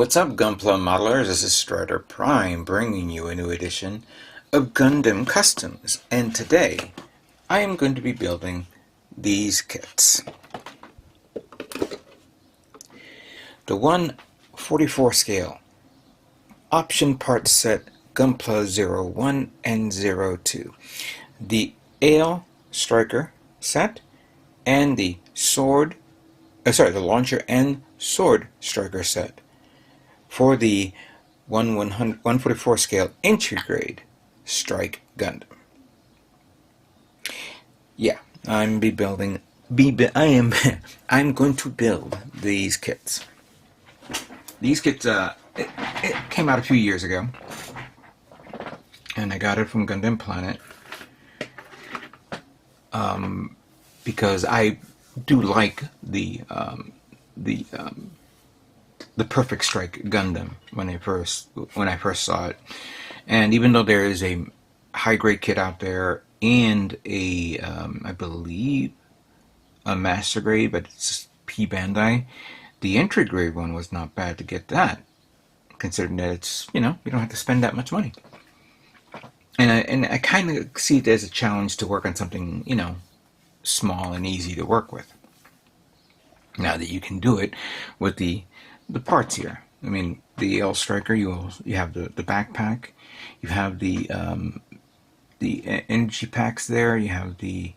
What's up, Gunpla modelers? This is Strider Prime bringing you a new edition of Gundam Customs, and today I am going to be building these kits. The 1/44 scale option part set Gunpla 01 and 02, the Alie Striker set, and the the launcher and sword striker set for the 144 scale entry grade Strike Gundam. Yeah, I'm going to build these kits. These kits it came out a few years ago, and I got it from Gundam Planet because I do like the Perfect Strike Gundam when I first saw it. And even though there is a high grade kit out there and a I believe a master grade, but it's P Bandai, the entry grade one was not bad to get that, considering that it's, you don't have to spend that much money. And I kind of see it as a challenge to work on something, small and easy to work with. Now that you can do it with the parts here. I mean, the Alie Striker, you have the backpack, you have the energy packs there, you have the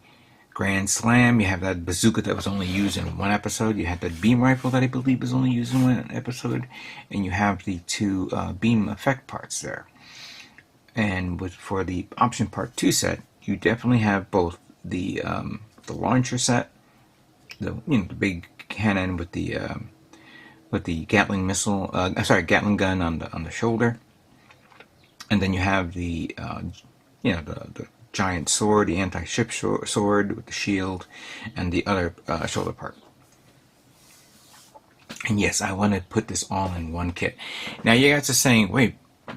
Grand Slam, you have that bazooka that was only used in one episode, you have that beam rifle that I believe was only used in one episode, and you have the two beam effect parts there. And for the option part 2 set, you definitely have both the launcher set, the big cannon with the Gatling missile, Gatling gun on the shoulder, and then you have the the giant sword, the anti-ship sword with the shield, and the other shoulder part. And yes, I want to put this all in one kit. Now you guys are saying, wait,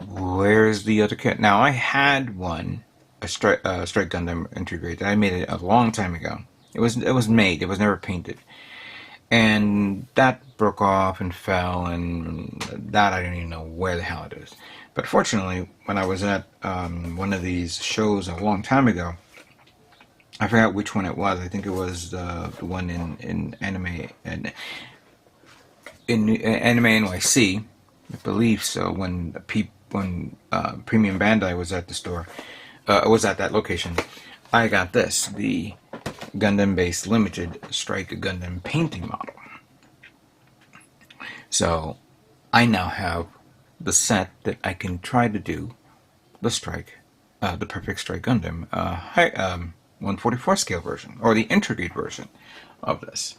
where's the other kit? Now I had one, a Strike Gundam entry grade that I made it a long time ago. It was made. It was never painted. And that broke off and fell, and that I don't even know where the hell it is. But fortunately, when I was at one of these shows a long time ago, I forgot which one it was. I think it was the one in anime and in Anime NYC, I believe so. When Premium Bandai was at the store, was at that location, I got this, the Gundam-based limited Strike Gundam painting model. So I now have the set that I can try to do the Perfect Strike Gundam 144 scale version, or the integrated version of this.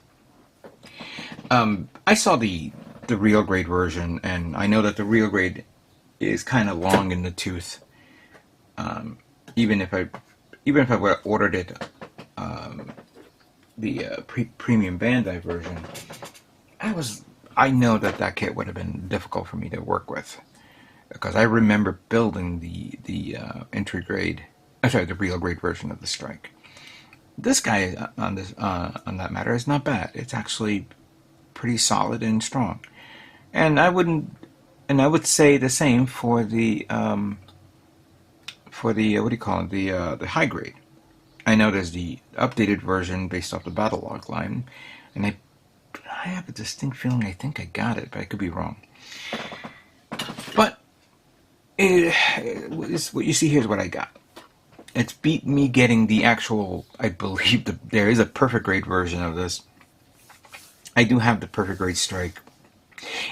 I saw the real grade version, and I know that the real grade is kind of long in the tooth. Even if I would have ordered it, the Premium Bandai version, I know that kit would have been difficult for me to work with, because I remember building the entry grade, the real grade version of the Strike. This guy on that matter is not bad. It's actually pretty solid and strong, and I would say the same for the what do you call it, the high grade. I know there's the updated version based off the battle log line, and I have a distinct feeling I think I got it, but I could be wrong. But what you see here is what I got. It's beat me getting the actual, I believe there is a perfect grade version of this. I do have the perfect grade Strike.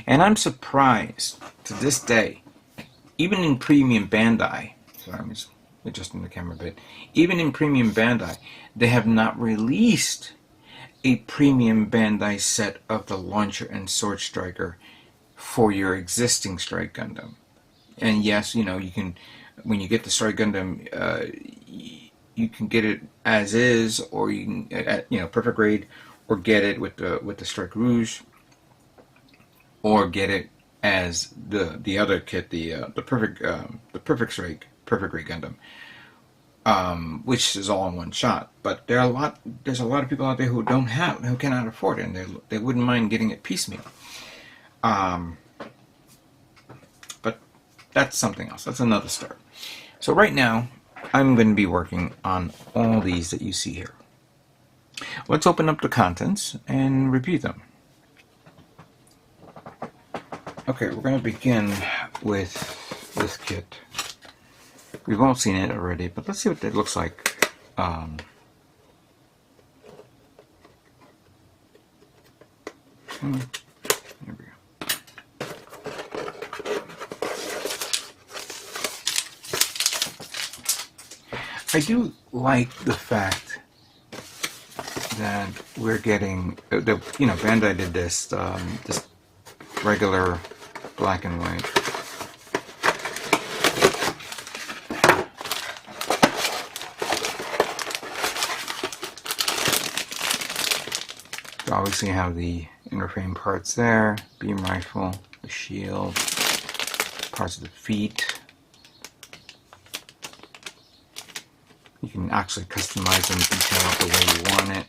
And I'm surprised to this day, even in Premium Bandai, sorry, I'm just adjusting the camera a bit, even in Premium Bandai, they have not released a Premium Bandai set of the launcher and sword striker for your existing Strike Gundam. And yes, you can, when you get the Strike Gundam, you can get it as is, or you can, perfect grade, or get it with the Strike Rouge, or get it as the other kit, the Perfect Strike Perfect Grade Gundam, which is all in one shot. But there's a lot of people out there who cannot afford it, and they wouldn't mind getting it piecemeal. that's something else. That's another start. So right now, I'm going to be working on all these that you see here. Let's open up the contents and review them. Okay, we're going to begin with this kit. We've all seen it already, but let's see what it looks like. There we go. I do like the fact that we're getting Bandai did this this regular black and white. You obviously have the inner frame parts there, beam rifle, the shield, parts of the feet. You can actually customize them, detail it the way you want it.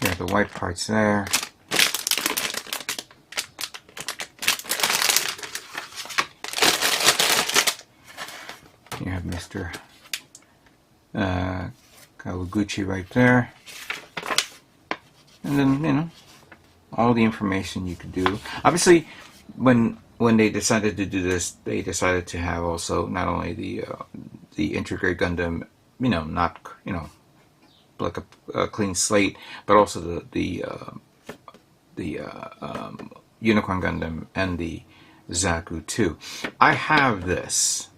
You have the white parts there. You have Mr. Kawaguchi right there. And then, all the information you could do. Obviously, when they decided to do this, they decided to have also not only the Integrate Gundam, not like a clean slate, but also the Unicorn Gundam and the Zaku too. I have this,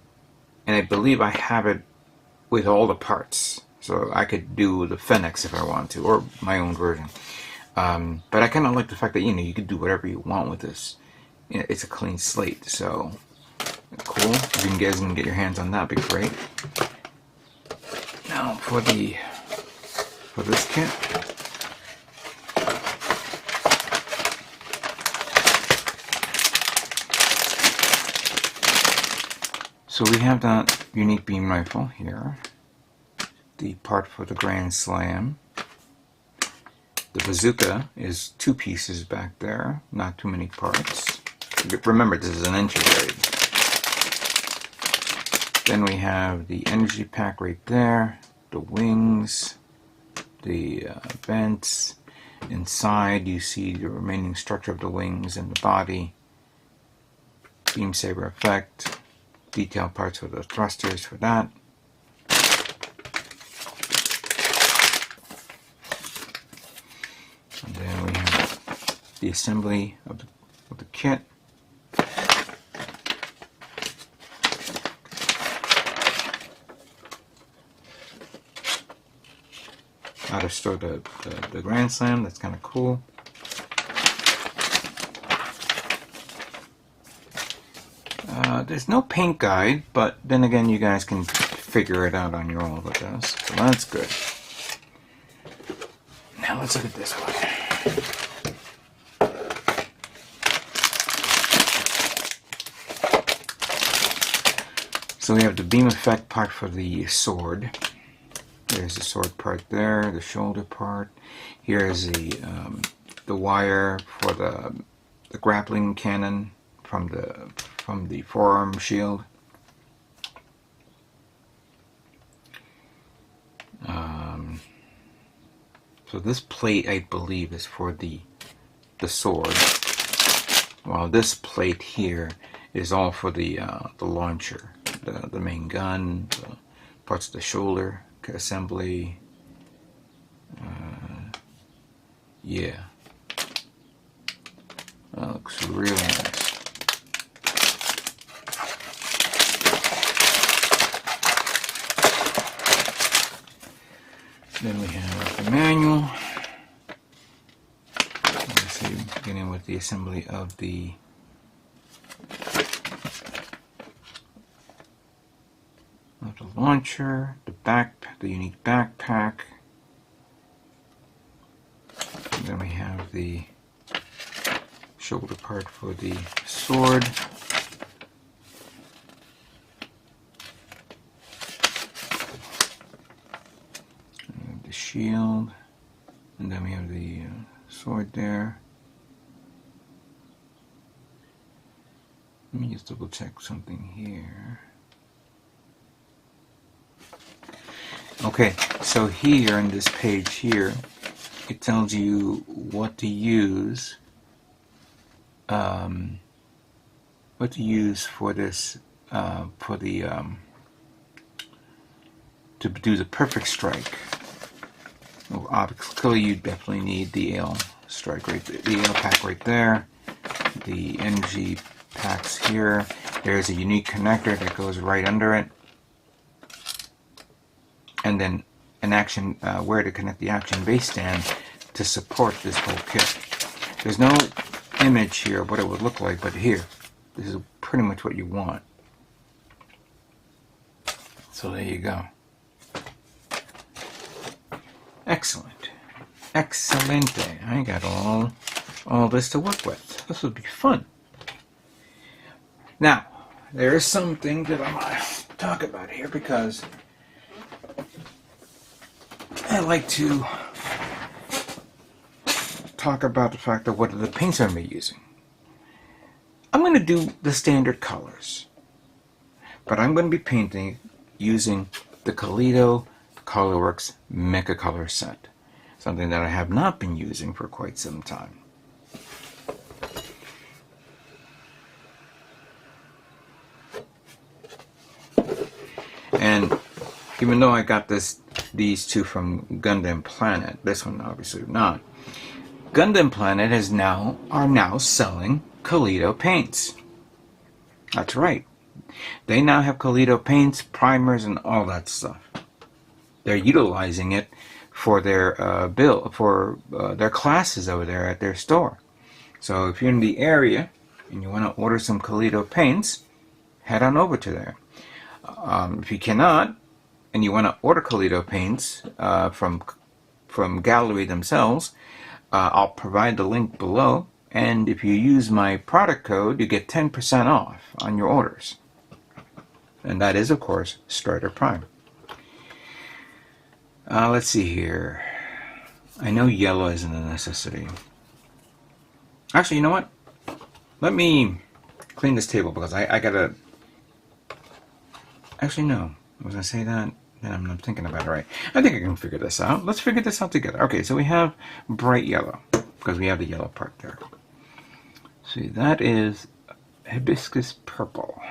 and I believe I have it with all the parts, so I could do the Phoenix if I want to, or my own version. But I kind of like the fact that you could do whatever you want with this. It's a clean slate, so cool. If you guys can get your hands on that, it'd be great. Now for this kit. So we have that unique beam rifle here, the part for the Grand Slam. The bazooka is 2 pieces back there, not too many parts. Remember, this is an integrate. Then we have the energy pack right there, the wings, the vents. Inside you see the remaining structure of the wings and the body. Beam saber effect, detail parts for the thrusters for that. And then we have the assembly of the kit. How to store the Grand Slam, that's kind of cool. There's no paint guide, but then again you guys can figure it out on your own with this, so that's good. Now let's look at this one. So we have the beam effect part for the sword. There's the sword part there, the shoulder part. Here's the wire for the grappling cannon from the forearm shield. So this plate, I believe, is for the sword, while this plate here is all for the launcher, the main gun, the parts of the shoulder assembly. Yeah, that looks really nice. Then we have the manual. Let's see, beginning with the assembly of the launcher, the unique backpack. And then we have the shoulder part for the sword. And the shield. And then we have the sword there. Let me just double check something here. Okay, so here in this page here, it tells you what to use. What to use for this, for the to do the perfect strike. Well, clearly, you definitely need the Ale strike right there, the Ale pack right there. The energy packs here. There's a unique connector that goes right under it, and then an action where to connect the action base stand to support this whole kit. There's no image here of what it would look like, but here, this is pretty much what you want. So there you go. Excellent. Excelente. I got all this to work with. This would be fun. Now, there is something that I want to talk about here because I like to talk about the fact of what are the paints I'm going to be using. I'm going to do the standard colors, but I'm going to be painting using the Kaleido Colorworks Mecha Color set, something that I have not been using for quite some time. And even though I got these two from Gundam Planet, this one obviously not, Gundam Planet are now selling Kaleido paints. That's right. They now have Kaleido paints, primers, and all that stuff. They're utilizing it for their their classes over there at their store. So if you're in the area and you want to order some Kaleido paints, head on over to there. If you cannot, and you want to order Kaleido paints from Gallery themselves, I'll provide the link below. And if you use my product code, you get 10% off on your orders. And that is, of course, Strider Prime. Let's see here. I know yellow isn't a necessity. Actually, you know what? Let me clean this table because I gotta... Actually, no. I was gonna say that, then I'm not thinking about it right. I think I can figure this out. Let's figure this out together. Okay, so we have bright yellow because we have the yellow part there. See, that is hibiscus purple.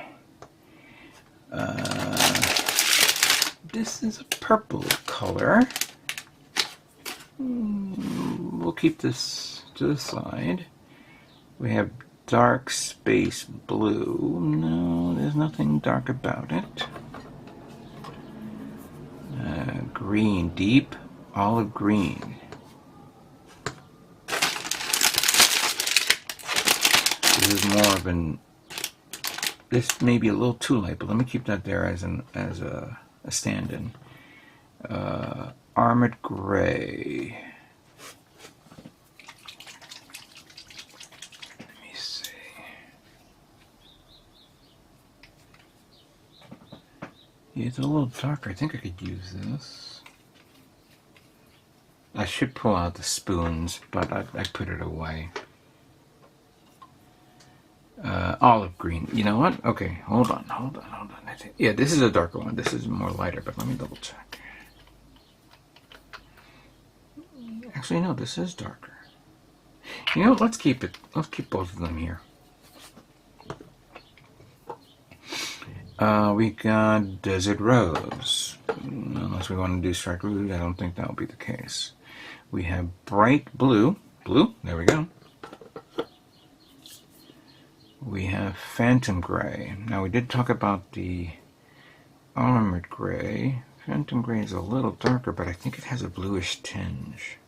This is a purple color. We'll keep this to the side. We have dark space blue. No, there's nothing dark about it. Green, deep olive green. This is more of an... This may be a little too light, but let me keep that there as a stand-in. Armored gray. Let me see. Yeah, it's a little darker. I think I could use this. I should pull out the spoons, but I put it away. Olive green. You know what? Okay, hold on. Yeah, this is a darker one. This is more lighter, but let me double check. Actually, no, this is darker. You know what? Let's keep it. Let's keep both of them here. We got Desert Rose. Unless we want to do Strike Rouge, I don't think that will be the case. We have Bright Blue. Blue, there we go. We have Phantom Gray. Now, we did talk about the Armored Gray. Phantom Gray is a little darker, but I think it has a bluish tinge.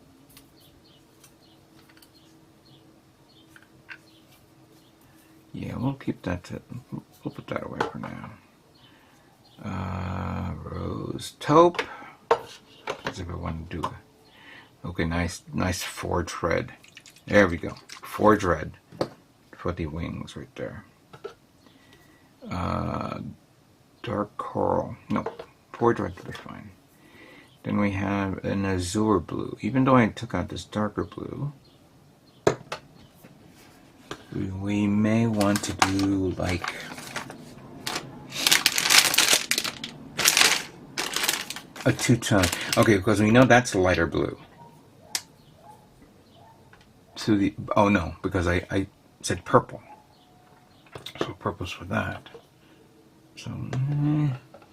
Yeah, we'll keep that. We'll put that away for now. Rose Taupe. As if I want to do it. Okay, nice forge red. There we go. Forge red for the wings right there. Dark coral. No, forge red will be fine. Then we have an azure blue. Even though I took out this darker blue, we we may want to do like a two-tone. Okay, because we know that's lighter blue. So the, oh no, because I said purple. So purple's for that. So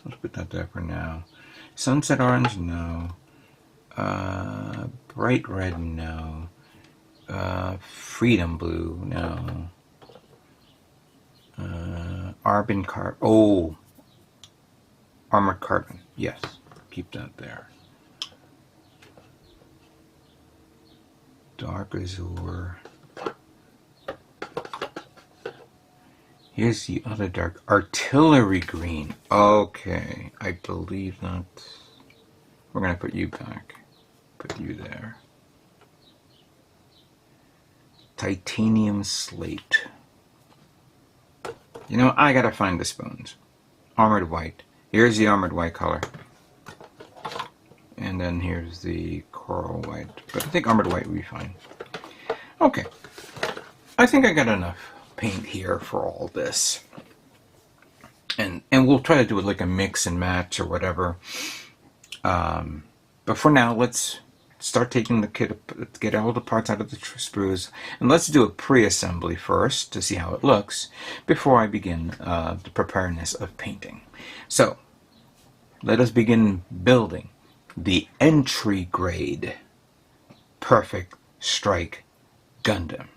let's put that there for now. Sunset orange, no. Bright red, no. Freedom blue, no. Armored carbon, yes. Keep that there. Dark azure. Here's the other dark. Artillery green. Okay, I believe that. We're going to put you back. Put you there. Titanium slate. You know, I got to find the spoons. Armored white. Here's the armored white color. And then here's the coral white. But I think armored white will be fine. Okay. I think I got enough paint here for all this. And we'll try to do it like a mix and match or whatever. But for now, let's start taking the kit, get all the parts out of the sprues. And let's do a pre-assembly first to see how it looks before I begin the preparedness of painting. So, let us begin building the entry grade Perfect Strike Gundam.